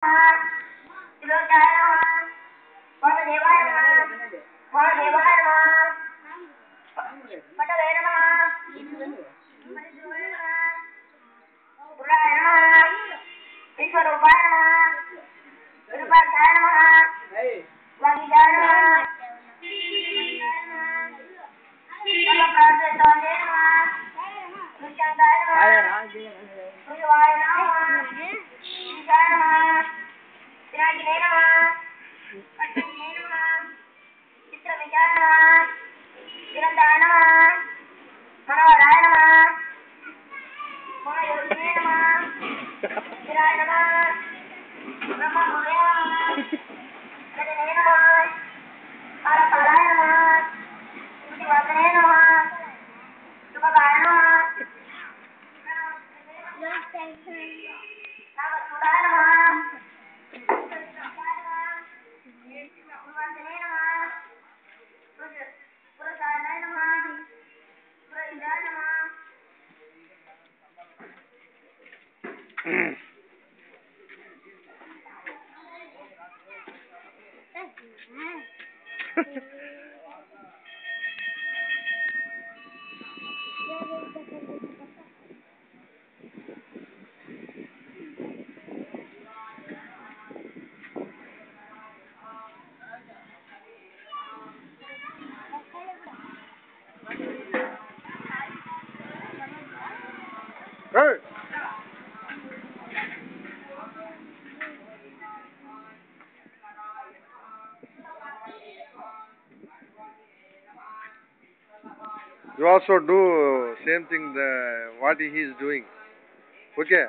Hey! You also do same thing what he is doing. Okay?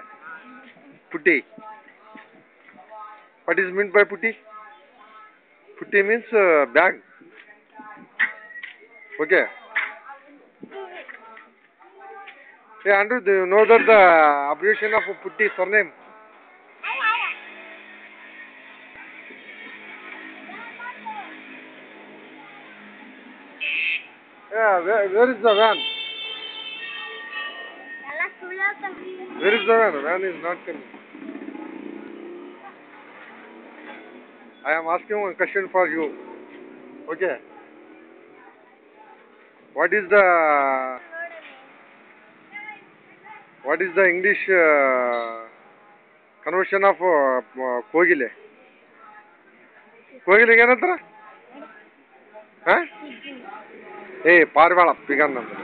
Putti. What is meant by putti? Putti means bag. Okay? Hey Andrew, do you know that the abbreviation of putti surname? Yeah, where is the van? Where is the van? Van is not coming. I am asking one question for you. Okay. What is the English conversion of Kogile? Kogile ಏನಂತಾರ? ಹಾ? ಪಾರಿವಾಳ ಪಿಗನ್ ಅಂದ್ರೆ.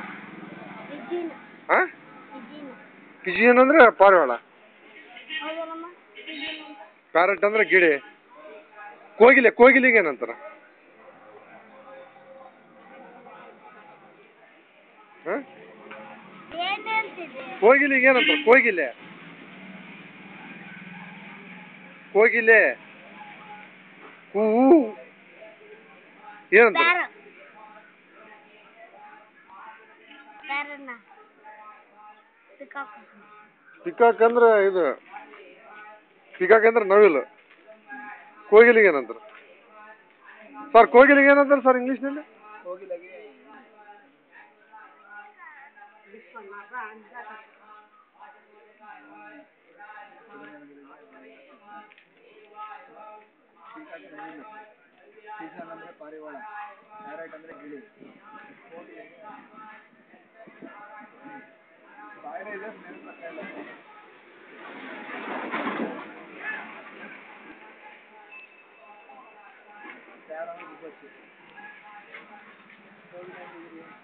ಹಾ? ಪಿಜಿಯನ್ ಅಂದ್ರೆ ಪಾರಿವಾಳ. Parrot ಅಂದ್ರೆ ಗಿಳಿ. ಕೋಗಿಲಿಗೆ ಏನಂತಾರ? ಕೋಗಿಲಿಗೆ ಏನಂತಾರ? ಕೋಗಿಲೆ ಹೂವು ಏನಂತಾರ? ಪಿಕಾಕ್ ಅಂದ್ರೆ ಇದು ಪಿಕಾಕ್ ಅಂದ್ರೆ ನವಿಲು. ಕೋಗಿಲಿಗೆ ಏನಂತಾರ ಸರ್? ಕೋಗಿಲಿಗೆ ಏನಂತಾರ ಸರ್ ಇಂಗ್ಲಿಷ್ನಲ್ಲಿ? ಪಾರಿವಾಳ, ಪ್ಯಾರೆಟ್ ಅಂದ್ರೆ ಗಿಳಿ.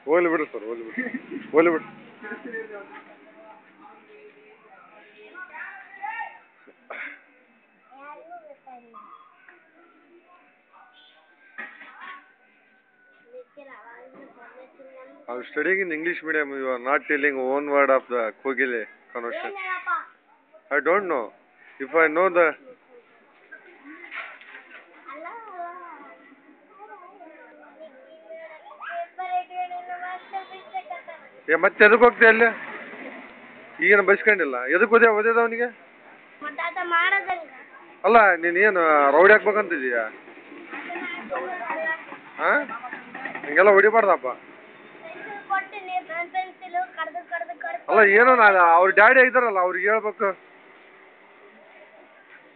ಹೋಗ್ಲಿ ಬಿಡ್ರಿ ಸರ್, ಹೋಗ್ಲಿ ಬಿಡ್ರಿ. I was studying in English medium. You are not telling one word of the Kogile conversion. I don't know. If I know the... ಮತ್ತೆ ಎದಕ್ಕೆ ಹೋಗ್ತೀಯ ಅಲ್ಲಿ? ಈಗೇನು ಬಯಸ್ಕೊಂಡಿಲ್ಲ. ಎದಕ್ಕೆ ಓದ್ಯದ ಅವನಿಗೆ? ಅಲ್ಲ, ನೀನೇನು ರೌಡಿ ಹಾಕ್ಬೇಕಂತಿದೀಯ? ಹಾ? ಹಿಂಗೆಲ್ಲ ಹೊಡಿಬಾರ್ದಪ್ಪ. ಅಲ್ಲ, ಏನೋ ಅವ್ರ ಡ್ಯಾಡಿ ಇದ್ದಾರಲ್ಲ, ಅವ್ರಿಗೆ ಹೇಳ್ಬೇಕು.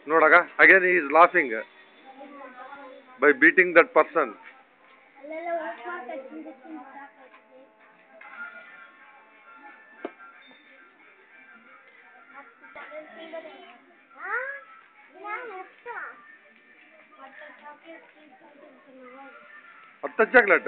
ನೋಡಾಗ again he is laughing by beating that person. ಹತ್ತು ಚಾಕ್ಲೇಟ್